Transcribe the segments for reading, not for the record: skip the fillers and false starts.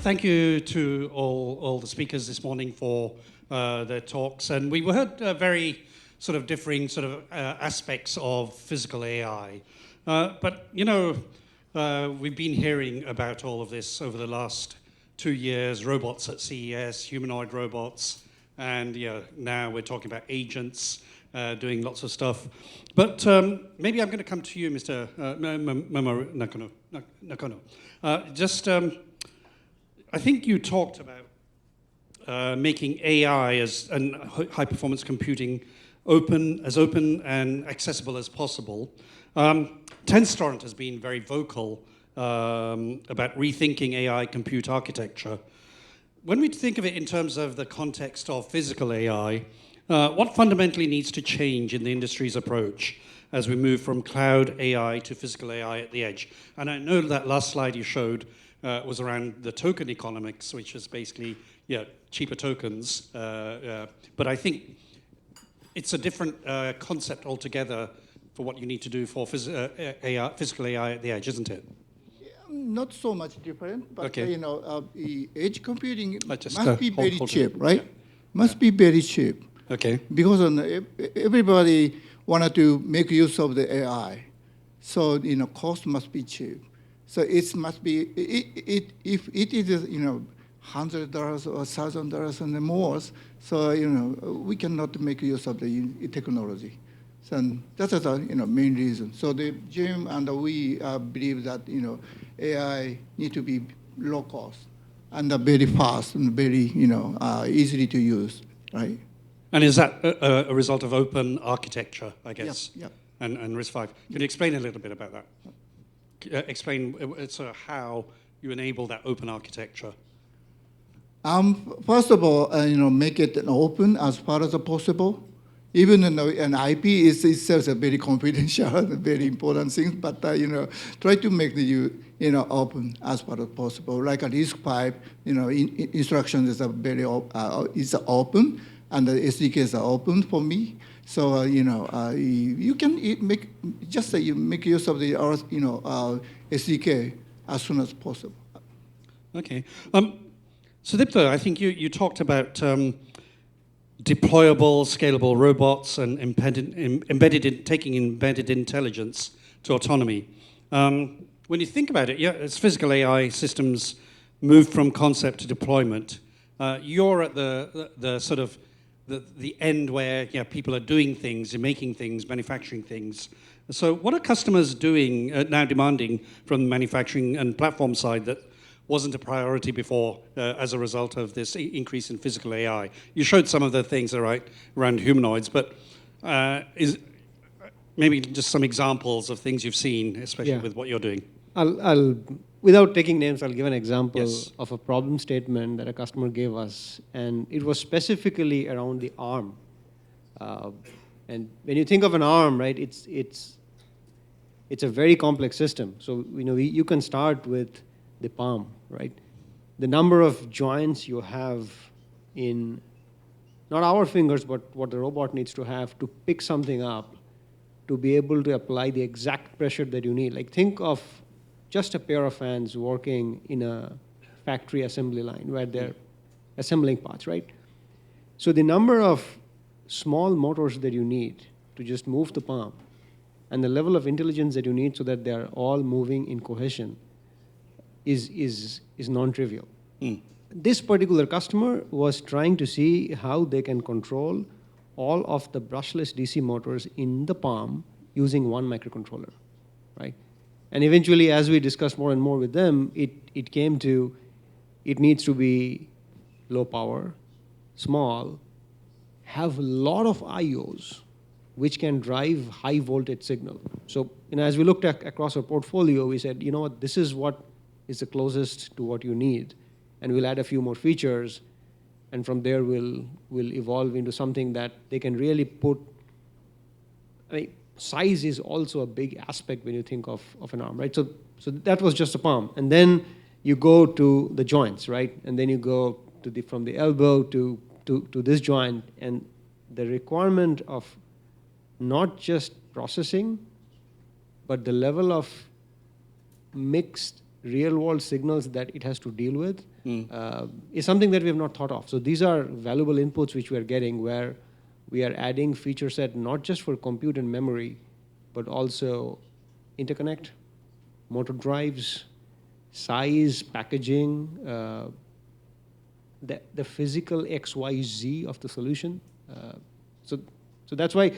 Thank you to all the speakers this morning for their talks. And we heard very sort of differing sort of aspects of physical AI. But, you know, we've been hearing about all of this over the last 2 years, robots at CES, humanoid robots, and now we're talking about agents doing lots of stuff. But maybe I'm going to come to you, Mr. Mamoru Nakano. I think you talked about making AI and high-performance computing as open and accessible as possible. Tenstorrent has been very vocal about rethinking AI compute architecture. When we think of it in terms of the context of physical AI, what fundamentally needs to change in the industry's approach as we move from cloud AI to physical AI at the edge? And I know that last slide you showed was around the token economics, which is basically cheaper tokens. But I think it's a different concept altogether for what you need to do for physical AI at the edge, isn't it? Not so much different, but okay. The edge computing must be very cheap, right? Yeah. Must be very cheap. Okay. Because everybody wanted to make use of the AI, so cost must be cheap. So it must be if it is $100 or $1,000 and more. So we cannot make use of the technology. So that is the main reason. So Jim and we believe that AI need to be low cost and very fast and very easily to use, right? And is that a result of open architecture, I guess? Yeah. And RISC-V. Can you explain a little bit about that? Explain sort of how you enable that open architecture. First of all, make it open as far as possible. Even an IP is itself a very confidential and very important thing, but try to make the open as far as possible. Like a RISC-V, instructions is very is open, and the SDKs are open for me. So you can make use of the SDK as soon as possible. Okay. Sudipto, I think you talked about deployable, scalable robots and taking embedded intelligence to autonomy. When you think about it, as physical AI systems move from concept to deployment, you're at the sort of the end where people are doing things, making things, manufacturing things. So what are customers doing now, demanding from the manufacturing and platform side that wasn't a priority before as a result of this increase in physical AI? You showed some of the things around humanoids, but maybe just some examples of things you've seen, especially with what you're doing. I'll without taking names, I'll give an example Yes. of a problem statement that a customer gave us, and it was specifically around the arm. And when you think of an arm, right, it's a very complex system. So you can start with the palm, right? The number of joints you have in not our fingers, but what the robot needs to have to pick something up, to be able to apply the exact pressure that you need. Like think of just a pair of hands working in a factory assembly line where they're assembling parts, right? So the number of small motors that you need to just move the palm and the level of intelligence that you need so that they're all moving in cohesion is non-trivial. This particular customer was trying to see how they can control all of the brushless DC motors in the palm using one microcontroller, right? And eventually, as we discussed more and more with them, it came to, it needs to be low power, small, have a lot of IOs, which can drive high voltage signal. So as we looked across our portfolio, we said, what, this is what is the closest to what you need. And we'll add a few more features. And from there, we'll evolve into something that they can really put I mean, size is also a big aspect when you think of an arm, right? So that was just a palm. And then you go to the joints, right? And then you go to from the elbow to this joint, and the requirement of not just processing, but the level of mixed real-world signals that it has to deal with is something that we have not thought of. So these are valuable inputs which we are getting, where we are adding feature set not just for compute and memory, but also interconnect, motor drives, size, packaging, the physical XYZ of the solution. So that's why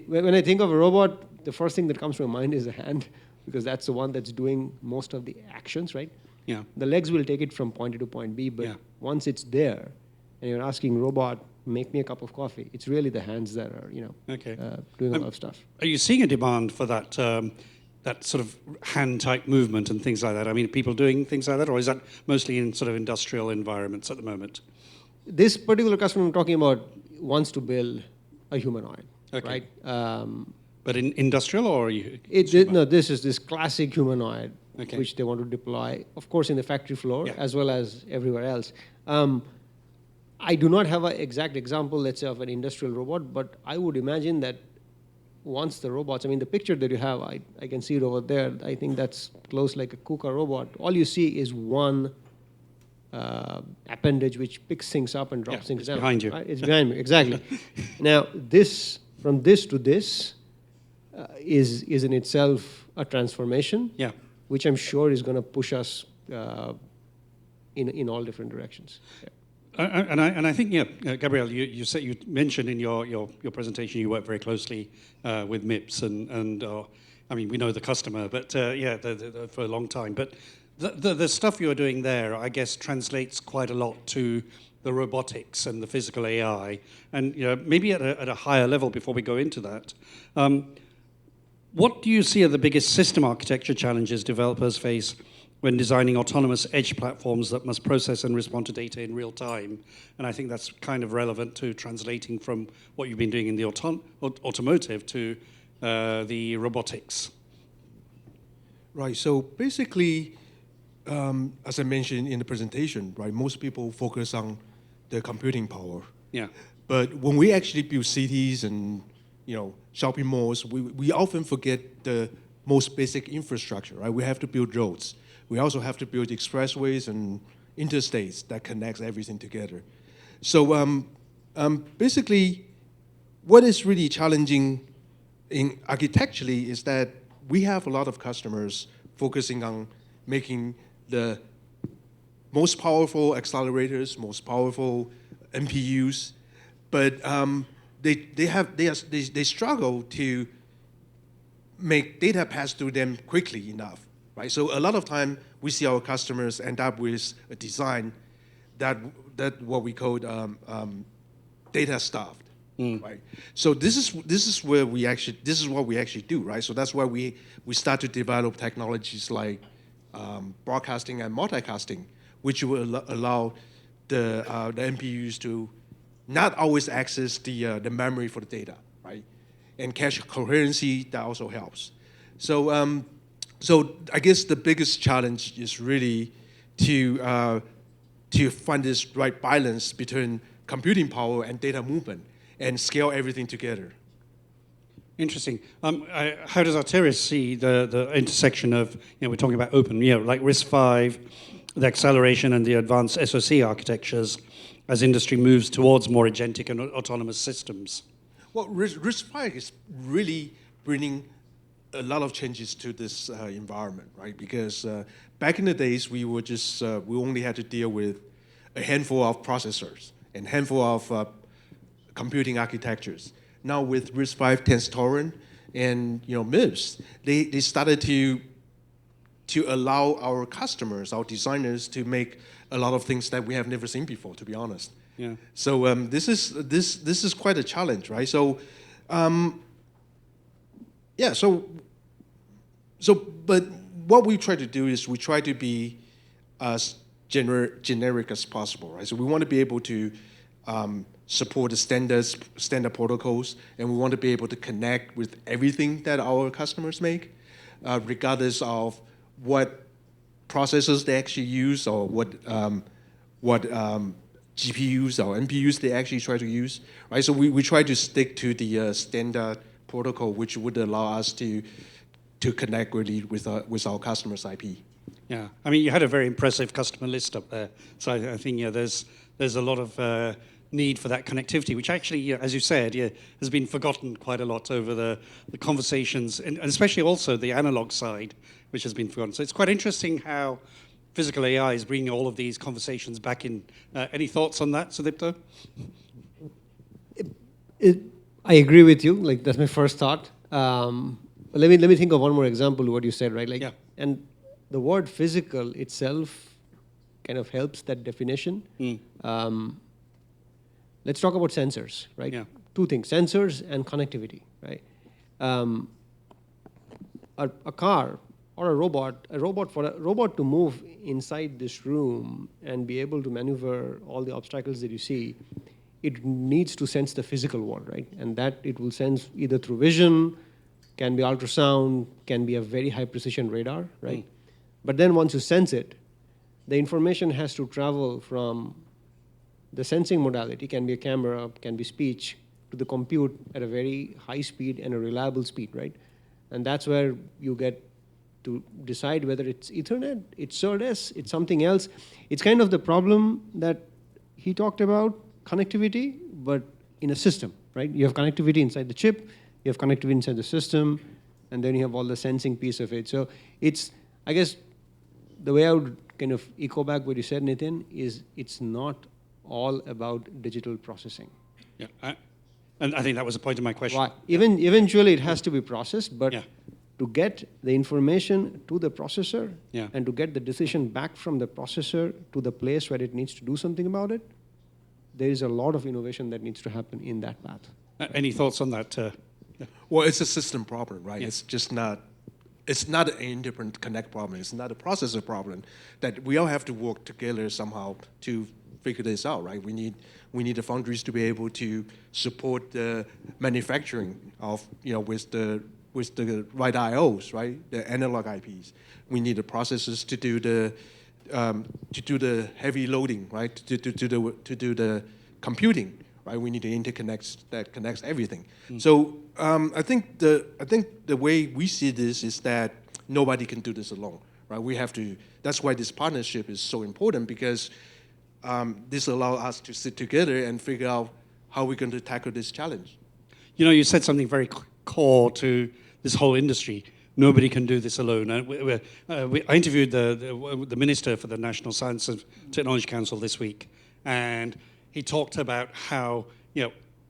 when I think of a robot, the first thing that comes to my mind is a hand, because that's the one that's doing most of the actions, right? Yeah. The legs will take it from point A to point B, but once it's there, and you're asking robot, make me a cup of coffee, it's really the hands that are, doing a lot of stuff. Are you seeing a demand for that that sort of hand-type movement and things like that? I mean, people doing things like that, or is that mostly in sort of industrial environments at the moment? This particular customer I'm talking about wants to build a humanoid, right? But in industrial, or no, this is this classic humanoid, which they want to deploy, of course, in the factory floor as well as everywhere else. I do not have an exact example, let's say, of an industrial robot, but I would imagine that once the robots, I mean, the picture that you have, I can see it over there. I think that's close like a KUKA robot. All you see is one appendage which picks things up and drops things down. Behind you. Right? It's behind me, exactly. Now, from this to this is in itself a transformation, which I'm sure is going to push us in all different directions. And I think, Gabriel, you mentioned in your presentation you work very closely with MIPS, and I mean, we know the customer, but for a long time. But the stuff you're doing there, I guess, translates quite a lot to the robotics and the physical AI, and maybe at a higher level before we go into that. What do you see are the biggest system architecture challenges developers face when designing autonomous edge platforms that must process and respond to data in real time? And I think that's kind of relevant to translating from what you've been doing in the automotive to the robotics. Right, so basically, as I mentioned in the presentation, right, most people focus on the computing power. Yeah. But when we actually build cities and shopping malls, we often forget the most basic infrastructure, right? We have to build roads. We also have to build expressways and interstates that connects everything together. So basically, what is really challenging architecturally is that we have a lot of customers focusing on making the most powerful accelerators, most powerful NPUs, but they struggle to make data pass through them quickly enough, right? So a lot of time we see our customers end up with a design that what we call data stuffed, right? So this is what we actually do, right? So that's why we start to develop technologies like broadcasting and multicasting, which will allow the NPUs to not always access the memory for the data, right? And cache coherency, that also helps. So I guess the biggest challenge is really to find this right balance between computing power and data movement and scale everything together. Interesting. How does Arteris see the intersection of, we're talking about open, like RISC-V, the acceleration and the advanced SoC architectures as industry moves towards more agentic and autonomous systems? Well, RISC-V is really bringing a lot of changes to this environment, right? Because back in the days, we only had to deal with a handful of processors and handful of computing architectures. Now with RISC-V, Tenstorrent, and MIPS, they started to allow our customers, our designers, to make a lot of things that we have never seen before, to be honest. Yeah. So this is quite a challenge, right? So, but what we try to do is we try to be as generic as possible, right? So we want to be able to support the standard protocols, and we want to be able to connect with everything that our customers make, regardless of what processors they actually use or what GPUs or NPUs they actually try to use, right? So we try to stick to the standard protocol, which would allow us to connect really with our customers' IP. Yeah, I mean, you had a very impressive customer list up there. So I think there's a lot of need for that connectivity, which actually, as you said, has been forgotten quite a lot over the conversations, and especially also the analog side, which has been forgotten. So it's quite interesting how physical AI is bringing all of these conversations back in. Any thoughts on that, Sudipto? I agree with you. Like, that's my first thought. But let me think of one more example of what you said, right? Like, yeah. And the word physical itself kind of helps that definition. Let's talk about sensors, right? Yeah. Two things: sensors and connectivity, right? A car or a robot to move inside this room and be able to maneuver all the obstacles that you see, it needs to sense the physical world, right? And that it will sense either through vision, can be ultrasound, can be a very high precision radar, right? But then once you sense it, the information has to travel from the sensing modality, can be a camera, can be speech, to the compute at a very high speed and a reliable speed, right? And that's where you get to decide whether it's Ethernet, it's SerDes, it's something else. It's kind of the problem that he talked about, connectivity, but in a system, right? You have connectivity inside the chip, you have connectivity inside the system, and then you have all the sensing piece of it. So it's, I guess, the way I would kind of echo back what you said, Nitin, is it's not all about digital processing. Yeah, and I think that was the point of my question. Right. Eventually, it has to be processed, but yeah. to get the information to the processor Yeah. and to get the decision back from the processor to the place where it needs to do something about it, there is a lot of innovation that needs to happen in that path. Any thoughts on that? Yeah. Well, it's a system problem, right? Yeah. It's just not. It's not an independent connect problem. It's not a processor problem. That we all have to work together somehow to figure this out, right? We need the foundries to be able to support the manufacturing of, with the right IOs, right? The analog IPs. We need the processors to do the heavy loading, right? To do the computing, right? We need the interconnects that connects everything. So I think the way we see this is that nobody can do this alone, right? We have to. That's why this partnership is so important, because this allows us to sit together and figure out how we're going to tackle this challenge. You said something very core to this whole industry. Nobody can do this alone. I interviewed the Minister for the National Science and Technology Council this week, and he talked about how,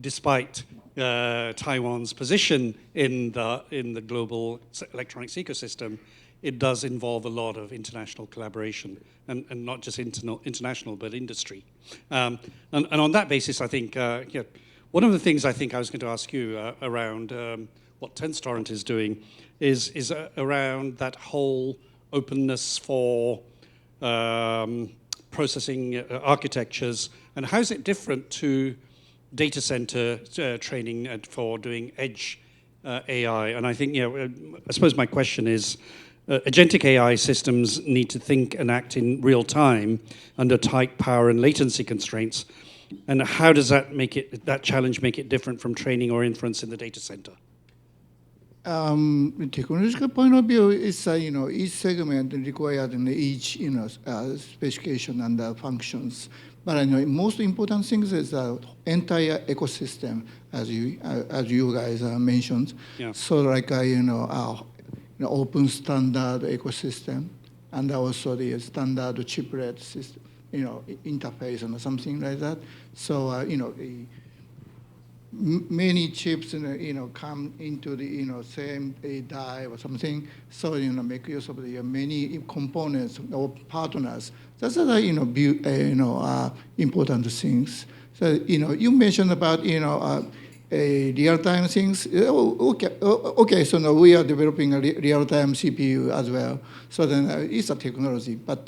despite Taiwan's position in the global electronics ecosystem, it does involve a lot of international collaboration, and not just international, but industry. And on that basis, I think, one of the things I think I was going to ask you around what Tenstorrent is doing is around that whole openness for processing architectures, and how is it different to data center training for doing edge AI? And I think, I suppose my question is, agentic AI systems need to think and act in real time under tight power and latency constraints. And how does that challenge make it different from training or inference in the data center? Technological point of view is each segment required each specification and functions. But most important things is the entire ecosystem, as you guys mentioned. Yeah. So like open standard ecosystem, and also the standard chiplet system, interface and something like that. So many chips come into the same die or something. So make use of the many components or partners. That's important things. So you mentioned about real-time things. Okay. So now we are developing a real-time CPU as well. So then it's a technology, but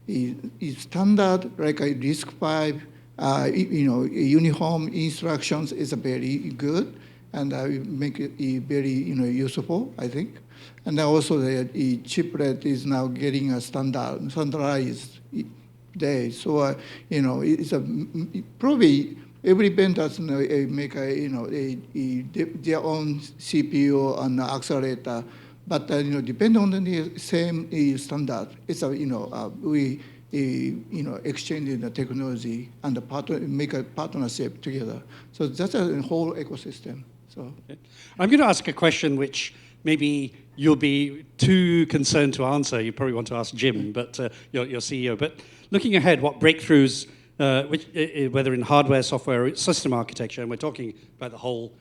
it's standard like a RISC-V uniform instructions is very good, and make it very useful, I think. And also the chiplet is now getting a standardized day. So it's probably every vendor make their own CPU and accelerator, but depend on the same standard. It's we exchanging the technology and make a partnership together. So that's a whole ecosystem. So I'm going to ask a question which maybe you'll be too concerned to answer. You probably want to ask Jim, but your CEO. But looking ahead, what breakthroughs, whether in hardware, software, or system architecture, and we're talking about the whole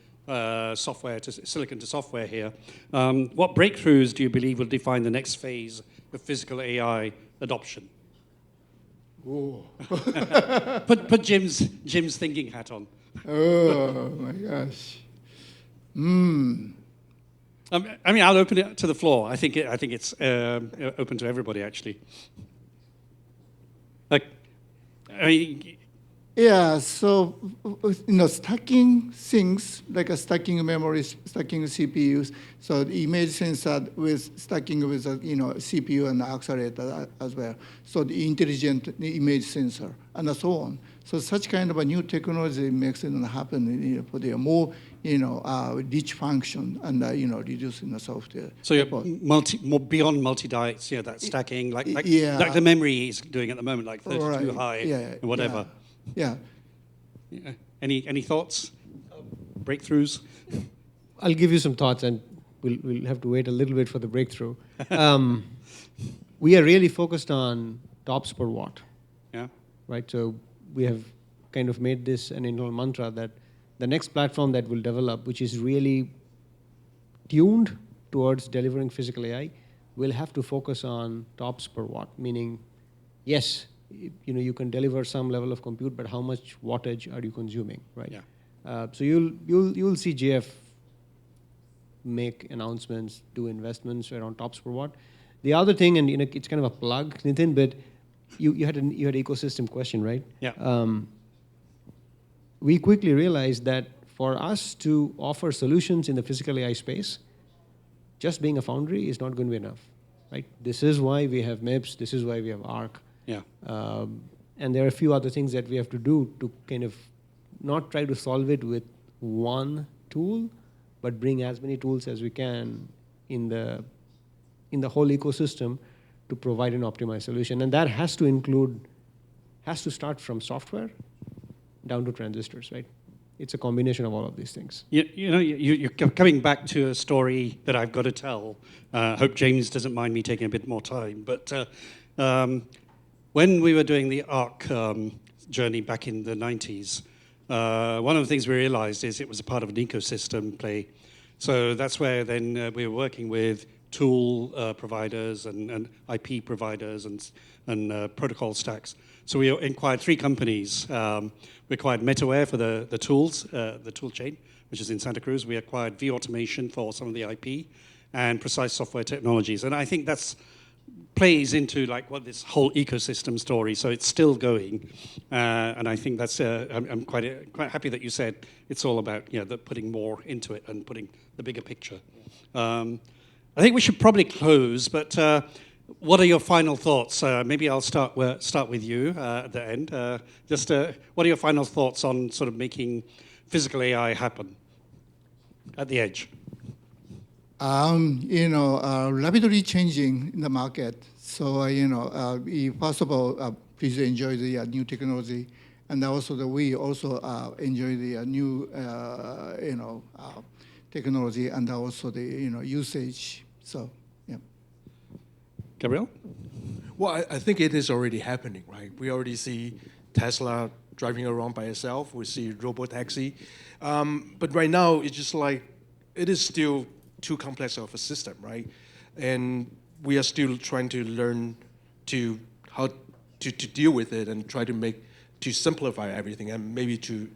software to silicon to software here, what breakthroughs do you believe will define the next phase of physical AI adoption? Put Jim's thinking hat on. Oh my gosh. I mean, I'll open it to the floor. I think it's open to everybody, actually. Yeah, so stacking things like stacking memories, stacking CPUs. So the image sensor with stacking with CPU and accelerator as well. So the intelligent image sensor and so on. So such kind of a new technology makes it happen for the more rich function and reducing the software. So you're more beyond multi-die, that stacking, like the memory is doing at the moment, like 32 high, and whatever. Yeah. Any thoughts? Breakthroughs? I'll give you some thoughts, and we'll have to wait a little bit for the breakthrough. We are really focused on TOPS per watt. Yeah. Right. So we have kind of made this an internal mantra that the next platform that will develop, which is really tuned towards delivering physical AI, will have to focus on TOPS per watt. Meaning, yes, you can deliver some level of compute, but how much wattage are you consuming, right? Yeah. So you'll see JF make announcements, do investments around TOPS per watt. The other thing, and it's kind of a plug, Nitin, but you had an ecosystem question, right? Yeah. We quickly realized that for us to offer solutions in the physical AI space, just being a foundry is not going to be enough, right? This is why we have MIPS. This is why we have ARC. Yeah. And there are a few other things that we have to do to kind of not try to solve it with one tool, but bring as many tools as we can in the whole ecosystem to provide an optimized solution. And that has to start from software down to transistors, right? It's a combination of all of these things. You're coming back to a story that I've got to tell. Hope James doesn't mind me taking a bit more time. But when we were doing the ARC journey back in the 90s, one of the things we realized is it was a part of an ecosystem play. So that's where then we were working with tool providers and IP providers and protocol stacks. So we acquired 3 companies. We acquired MetaWare for the tools, the tool chain, which is in Santa Cruz. We acquired V Automation for some of the IP and Precise Software Technologies. And I think that's plays into what this whole ecosystem story. So it's still going, and I think that's. I'm quite happy that you said it's all about putting more into it and putting the bigger picture. I think we should probably close, but what are your final thoughts? Maybe I'll start with you at the end. What are your final thoughts on sort of making physical AI happen at the edge? Rapidly changing in the market. So, first of all, please enjoy the new technology, and also we also enjoy the new, technology and also the usage. So, yeah. Gabriel? Well, I think it is already happening, right? We already see Tesla driving around by itself. We see Robotaxi, but right now it's just it is still too complex of a system, right? And we are still trying to learn how to deal with it and try to simplify everything and maybe to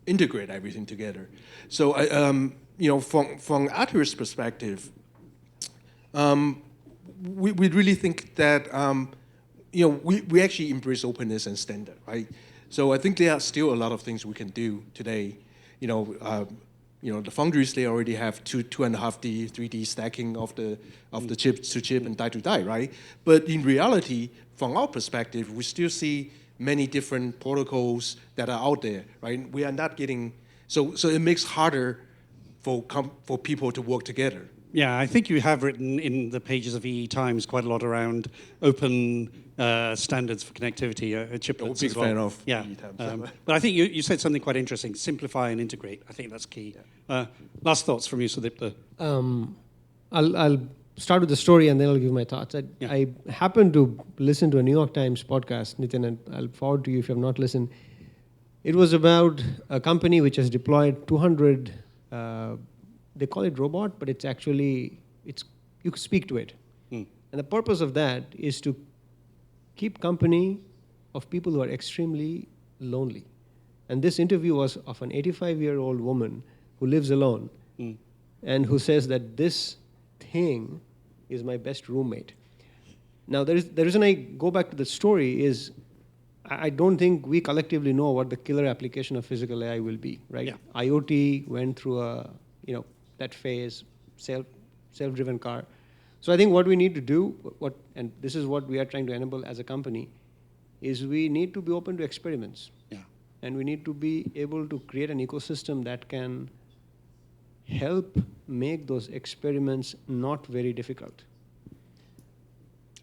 integrate everything together. So, from Arteris' perspective, we really think that we actually embrace openness and standard, right? So I think there are still a lot of things we can do today. The foundries, they already have 2.5D, 3D stacking of the chip to chip and die to die, right? But in reality, from our perspective, we still see many different protocols that are out there, right? We are not getting, so it makes harder for people to work together. Yeah, I think you have written in the pages of EE Times quite a lot around open standards for connectivity, chiplets Big as well. fan of yeah. EE Times. But I think you said something quite interesting, simplify and integrate. I think that's key. Yeah. Last thoughts from you, Sudipto. I'll start with the story and then I'll give my thoughts. I happened to listen to a New York Times podcast, Nitin, and I'll forward to you if you have not listened. It was about a company which has deployed 200, they call it robot, but it's actually, you can speak to it. And the purpose of that is to keep company of people who are extremely lonely. And this interview was of an 85-year-old woman who lives alone and who says that this thing is my best roommate. Now, the reason I go back to the story is I don't think we collectively know what the killer application of physical AI will be, right? Yeah. IoT went through that phase, self-driven car. So I think what we need to do, and this is what we are trying to enable as a company, is we need to be open to experiments. Yeah. And we need to be able to create an ecosystem that can help make those experiments not very difficult.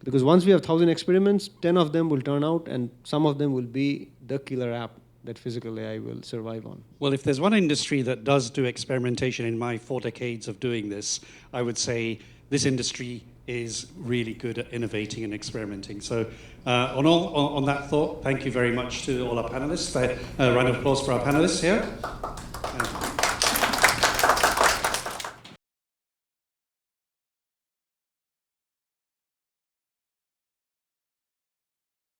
Because once we have 1,000 experiments, 10 of them will turn out, and some of them will be the killer app that physical AI will survive on. Well, if there's one industry that does do experimentation in my 4 decades of doing this, I would say this industry is really good at innovating and experimenting. So on that thought, thank you very much to all our panelists. A round of applause for our panelists here.